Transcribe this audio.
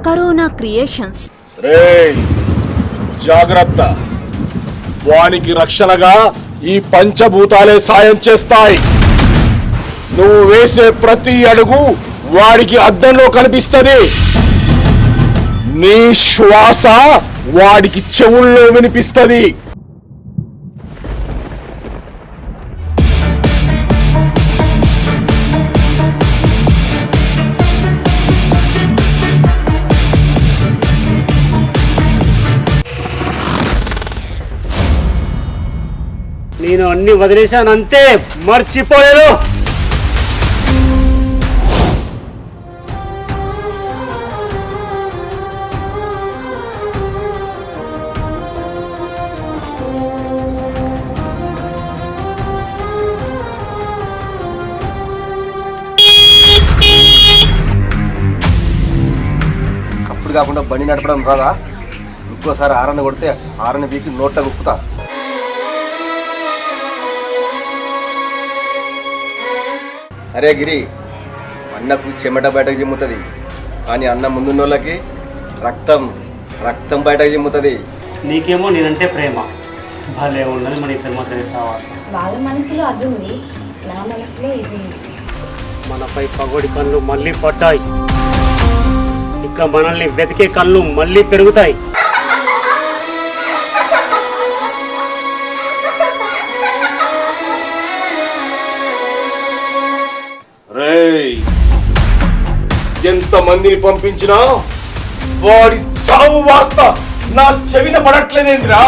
Corona creations. రేయ్ జాగ్రత్త, వానికి రక్షణగా ఈ పంచభూతాలే సాయం చేస్తాయి. నువ్వు వేసే ప్రతి అడుగు వాడికి అద్దంలో కనిపిస్తుంది. నీ శ్వాస వాడికి చెవుల్లో వినిపిస్తుంది. నేను అన్ని వదిలేశాను అంతే, మర్చిపోయాను. అప్పుడు కాకుండా బండి నడపడం రాదా? ఇంకోసారి ఆరని కొడితే ఆరని బీకి నోట్ల గుప్పుతా. అరే గిరి, అన్నకు చెమట బయటకు చిమ్ముతుంది, కానీ అన్న ముందున్న వాళ్ళకి రక్తం రక్తం బయటకు చిమ్ముతుంది. నీకేమో నేనంటే ప్రేమ, భలే ఉన్నది మన ఇద్దరి మధ్య సావాసం. వాళ్ళ మనసులో అది ఉంది, నా మనసులో ఇది ఉంది. మనపై పగోడి కళ్ళు మళ్ళీ పడ్డాయి, ఇక మనల్ని వెతికే కళ్ళు మళ్ళీ పెరుగుతాయి. రేయ్ ఎంత మందిని పంపించినా వాడి చావు వార్త నా చెవిన పడట్లేదేంద్రా?